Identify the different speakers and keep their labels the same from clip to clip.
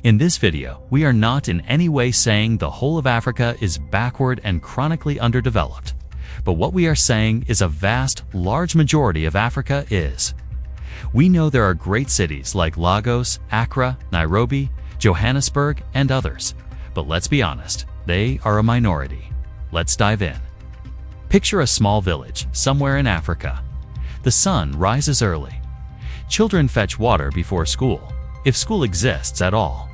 Speaker 1: In this video, we are not in any way saying the whole of Africa is backward and chronically underdeveloped, but what we are saying is a vast, large majority of Africa is. We know there are great cities like Lagos, Accra, Nairobi, Johannesburg, and others, but let's be honest, they are a minority. Let's dive in. Picture a small village somewhere in Africa. The sun rises early. Children fetch water before school, if school exists at all.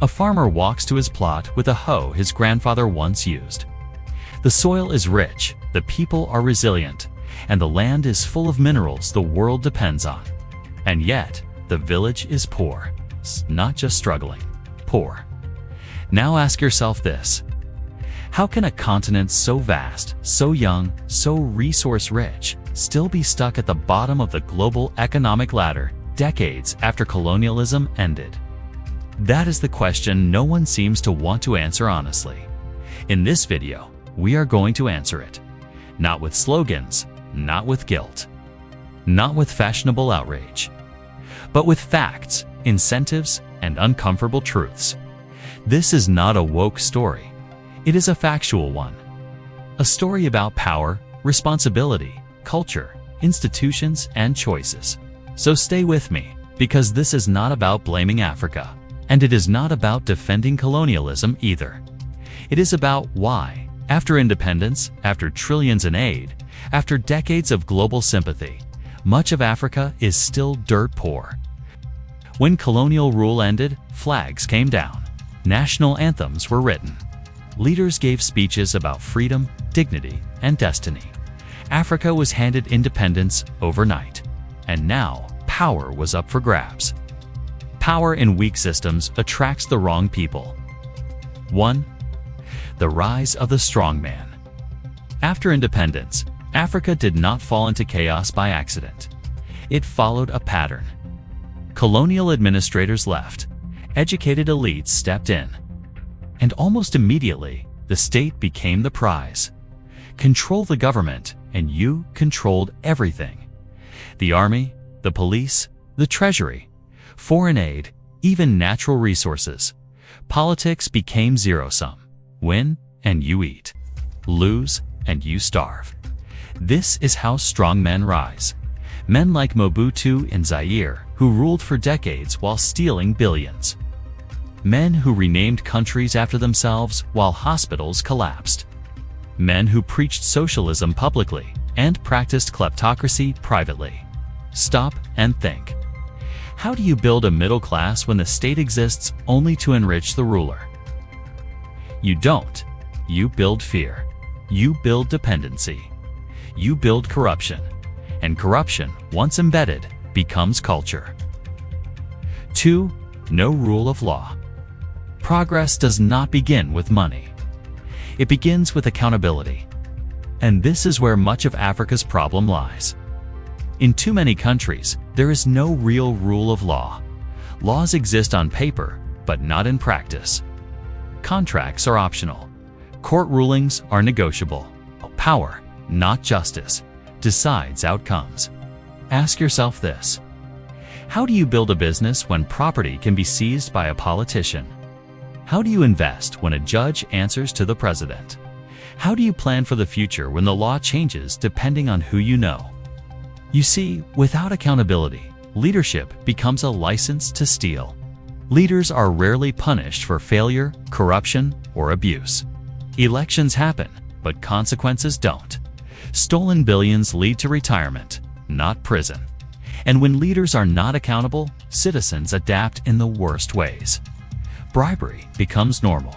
Speaker 1: A farmer walks to his plot with a hoe his grandfather once used. The soil is rich, the people are resilient, and the land is full of minerals the world depends on. And yet, the village is poor. Not just struggling, poor. Now ask yourself this. How can a continent so vast, so young, so resource-rich, still be stuck at the bottom of the global economic ladder decades after colonialism ended? That is the question no one seems to want to answer honestly. In this video, we are going to answer it. Not with slogans, not with guilt, not with fashionable outrage, but with facts, incentives, and uncomfortable truths. This is not a woke story. It is a factual one. A story about power, responsibility, culture, institutions, and choices. So stay with me, because this is not about blaming Africa, and it is not about defending colonialism either. It is about why, after independence, after trillions in aid, after decades of global sympathy, much of Africa is still dirt poor. When colonial rule ended, flags came down. National anthems were written. Leaders gave speeches about freedom, dignity, and destiny. Africa was handed independence overnight. And now, power was up for grabs. Power in weak systems attracts the wrong people. 1. The rise of the strongman. After independence, Africa did not fall into chaos by accident. It followed a pattern. Colonial administrators left. Educated elites stepped in. And almost immediately, the state became the prize. Control the government, and you controlled everything. The army, the police, the treasury, foreign aid, even natural resources. Politics became zero-sum. Win, and you eat. Lose, and you starve. This is how strong men rise. Men like Mobutu in Zaire, who ruled for decades while stealing billions. Men who renamed countries after themselves while hospitals collapsed. Men who preached socialism publicly and practiced kleptocracy privately. Stop and think. How do you build a middle class when the state exists only to enrich the ruler? You don't. You build fear. You build dependency. You build corruption. And corruption, once embedded, becomes culture. 2. No rule of law. Progress does not begin with money. It begins with accountability. And this is where much of Africa's problem lies. In too many countries, there is no real rule of law. Laws exist on paper, but not in practice. Contracts are optional. Court rulings are negotiable. Power, not justice, decides outcomes. Ask yourself this. How do you build a business when property can be seized by a politician? How do you invest when a judge answers to the president? How do you plan for the future when the law changes depending on who you know? You see, without accountability, leadership becomes a license to steal. Leaders are rarely punished for failure, corruption, or abuse. Elections happen, but consequences don't. Stolen billions lead to retirement, not prison. And when leaders are not accountable, citizens adapt in the worst ways. Bribery becomes normal.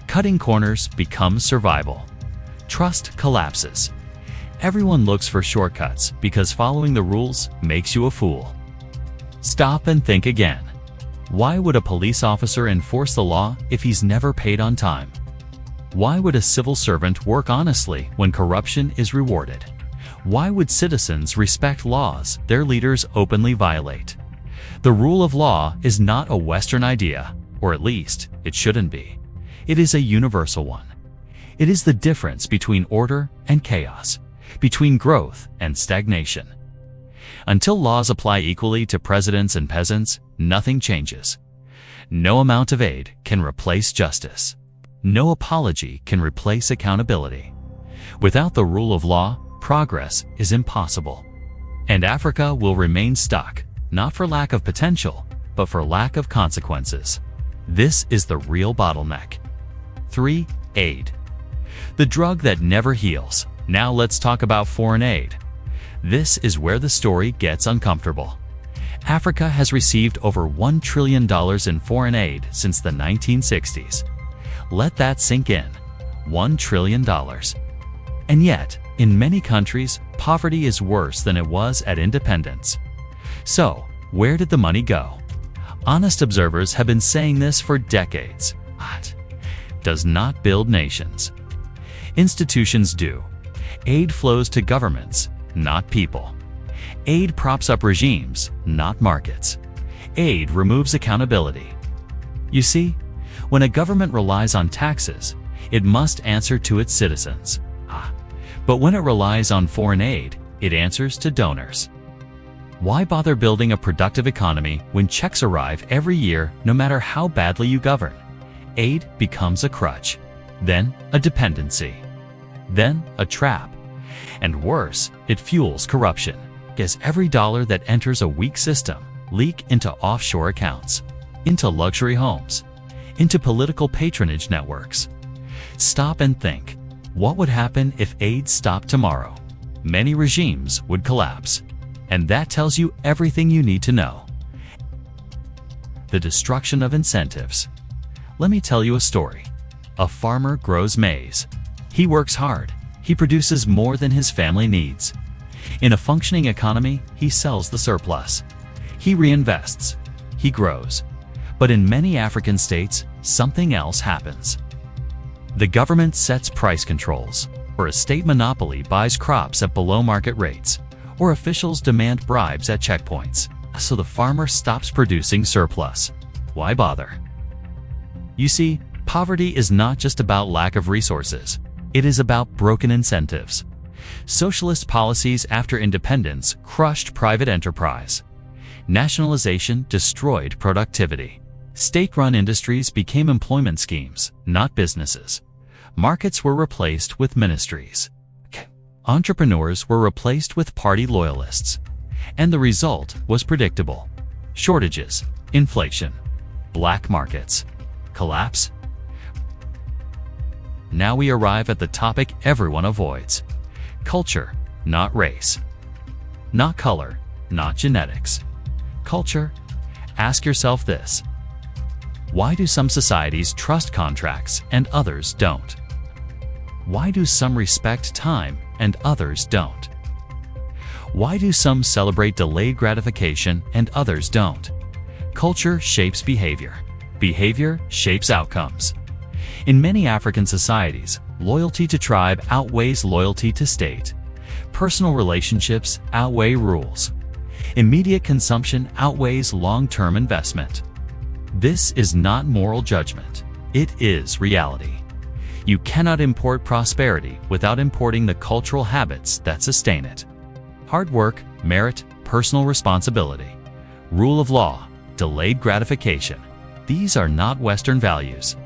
Speaker 1: Cutting corners becomes survival. Trust collapses. Everyone looks for shortcuts because following the rules makes you a fool. Stop and think again. Why would a police officer enforce the law if he's never paid on time? Why would a civil servant work honestly when corruption is rewarded? Why would citizens respect laws their leaders openly violate? The rule of law is not a Western idea, or at least it shouldn't be. It is a universal one. It is the difference between order and chaos, between growth and stagnation. Until laws apply equally to presidents and peasants, nothing changes. No amount of aid can replace justice. No apology can replace accountability. Without the rule of law, progress is impossible. And Africa will remain stuck, not for lack of potential, but for lack of consequences. This is the real bottleneck. 3. Aid. The drug that never heals. Now let's talk about foreign aid. This is where the story gets uncomfortable. Africa has received over $1 trillion in foreign aid since the 1960s. Let that sink in. $1 trillion. And yet, in many countries, poverty is worse than it was at independence. So, where did the money go? Honest observers have been saying this for decades. What? Does not build nations. Institutions do. Aid flows to governments, not people. Aid props up regimes, not markets. Aid removes accountability. You see, when a government relies on taxes, it must answer to its citizens. But when it relies on foreign aid, it answers to donors. Why bother building a productive economy when checks arrive every year no matter how badly you govern? Aid becomes a crutch, then a dependency, then a trap. And worse, it fuels corruption, as every dollar that enters a weak system leaks into offshore accounts, into luxury homes, into political patronage networks. Stop and think. What would happen if aid stopped tomorrow? Many regimes would collapse. And that tells you everything you need to know. The destruction of incentives. Let me tell you a story. A farmer grows maize. He works hard. He produces more than his family needs. In a functioning economy, he sells the surplus. He reinvests. He grows. But in many African states, something else happens. The government sets price controls, or a state monopoly buys crops at below market rates, or officials demand bribes at checkpoints, so the farmer stops producing surplus. Why bother? You see, poverty is not just about lack of resources. It is about broken incentives. Socialist policies after independence crushed private enterprise. Nationalization destroyed productivity. State-run industries became employment schemes, not businesses. Markets were replaced with ministries. Entrepreneurs were replaced with party loyalists. And the result was predictable. Shortages, inflation, black markets, collapse. Now we arrive at the topic everyone avoids. Culture, not race. Not color, not genetics. Culture. Ask yourself this. Why do some societies trust contracts and others don't? Why do some respect time and others don't? Why do some celebrate delayed gratification and others don't? Culture shapes behavior. Behavior shapes outcomes. In many African societies, loyalty to tribe outweighs loyalty to state. Personal relationships outweigh rules. Immediate consumption outweighs long-term investment. This is not moral judgment. It is reality. You cannot import prosperity without importing the cultural habits that sustain it. Hard work, merit, personal responsibility, rule of law, delayed gratification. These are not Western values.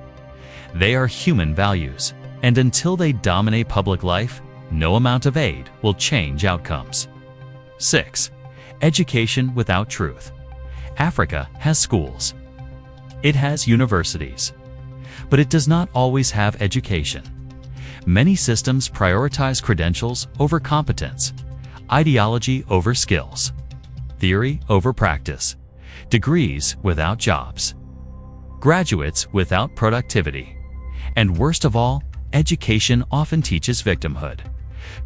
Speaker 1: They are human values, and until they dominate public life, no amount of aid will change outcomes. 6. Education without truth. Africa has schools. It has universities. But it does not always have education. Many systems prioritize credentials over competence, ideology over skills, theory over practice, degrees without jobs, graduates without productivity. And worst of all, education often teaches victimhood.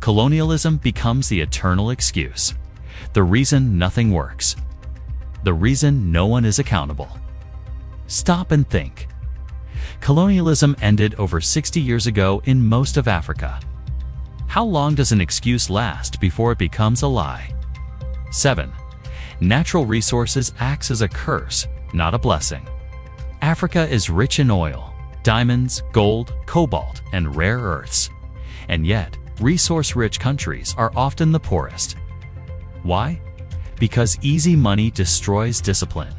Speaker 1: Colonialism becomes the eternal excuse. The reason nothing works. The reason no one is accountable. Stop and think. Colonialism ended over 60 years ago in most of Africa. How long does an excuse last before it becomes a lie? 7. Natural resources acts as a curse, not a blessing. Africa is rich in oil, diamonds, gold, cobalt, and rare earths. And yet, resource-rich countries are often the poorest. Why? Because easy money destroys discipline.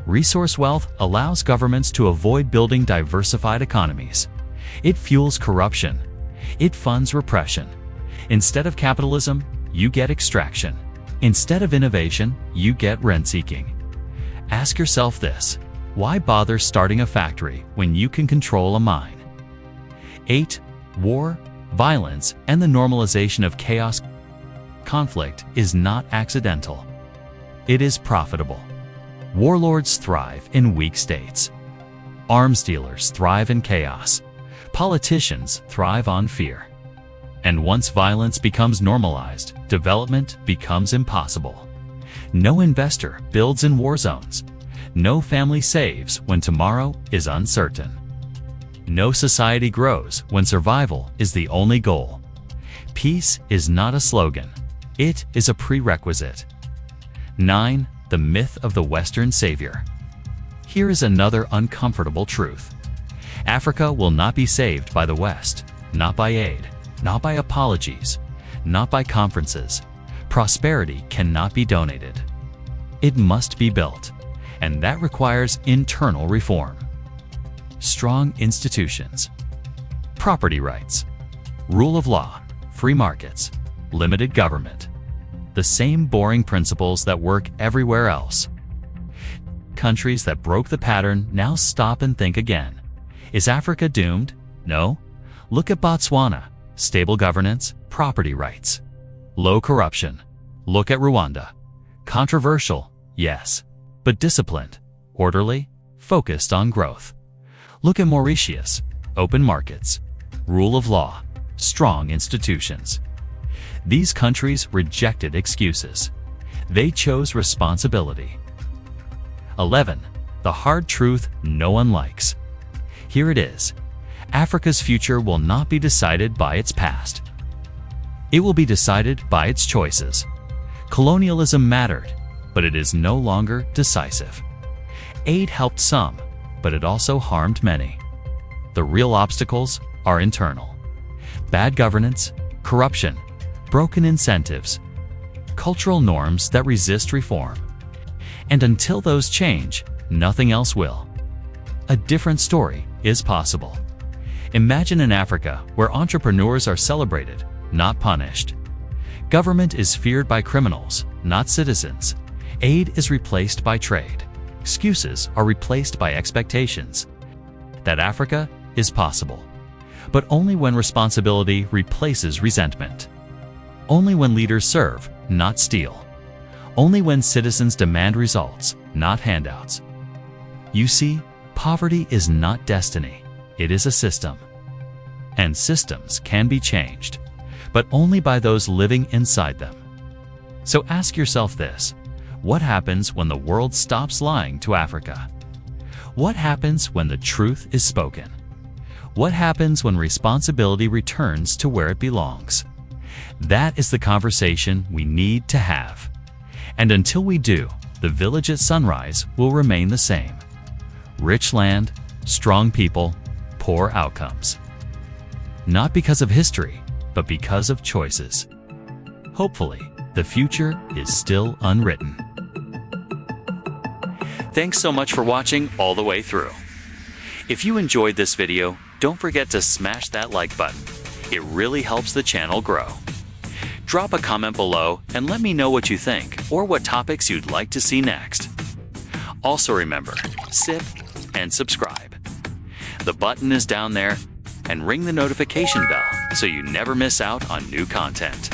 Speaker 1: Resource wealth allows governments to avoid building diversified economies. It fuels corruption. It funds repression. Instead of capitalism, you get extraction. Instead of innovation, you get rent-seeking. Ask yourself this: why bother starting a factory when you can control a mine? 8. War, violence, and the normalization of chaos. Conflict is not accidental. It is profitable. Warlords thrive in weak states. Arms dealers thrive in chaos. Politicians thrive on fear. And once violence becomes normalized, development becomes impossible. No investor builds in war zones. No family saves when tomorrow is uncertain. No society grows when survival is the only goal. Peace is not a slogan. It is a prerequisite. 9. The myth of the Western savior. Here is another uncomfortable truth. Africa will not be saved by the West, not by aid, not by apologies, not by conferences. Prosperity cannot be donated. It must be built, and that requires internal reform. Strong institutions, property rights, rule of law, free markets, limited government. The same boring principles that work everywhere else. Countries that broke the pattern now stop and think again. Is Africa doomed? No. Look at Botswana. Stable governance, property rights. Low corruption. Look at Rwanda. Controversial, yes, but disciplined, orderly, focused on growth. Look at Mauritius. Open markets, rule of law, strong institutions. These countries rejected excuses. They chose responsibility. 11. The hard truth no one likes. Here it is. Africa's future will not be decided by its past. It will be decided by its choices. Colonialism mattered, but it is no longer decisive. Aid helped some, but it also harmed many. The real obstacles are internal. Bad governance, corruption, broken incentives, cultural norms that resist reform. And until those change, nothing else will. A different story is possible. Imagine an Africa where entrepreneurs are celebrated, not punished. Government is feared by criminals, not citizens. Aid is replaced by trade. Excuses are replaced by expectations. That Africa is possible, but only when responsibility replaces resentment. Only when leaders serve, not steal. Only when citizens demand results, not handouts. You see, poverty is not destiny. It is a system. And systems can be changed, but only by those living inside them. So ask yourself this: what happens when the world stops lying to Africa? What happens when the truth is spoken? What happens when responsibility returns to where it belongs? That is the conversation we need to have. And until we do, the village at sunrise will remain the same. Rich land, strong people, poor outcomes. Not because of history, but because of choices. Hopefully, the future is still unwritten. Thanks so much for watching all the way through. If you enjoyed this video, don't forget to smash that like button. It really helps the channel grow. Drop a comment below and let me know what you think or what topics you'd like to see next. Also remember, sip and subscribe. The button is down there, and ring the notification bell so you never miss out on new content.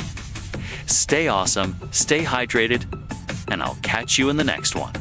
Speaker 1: Stay awesome, stay hydrated, and I'll catch you in the next one.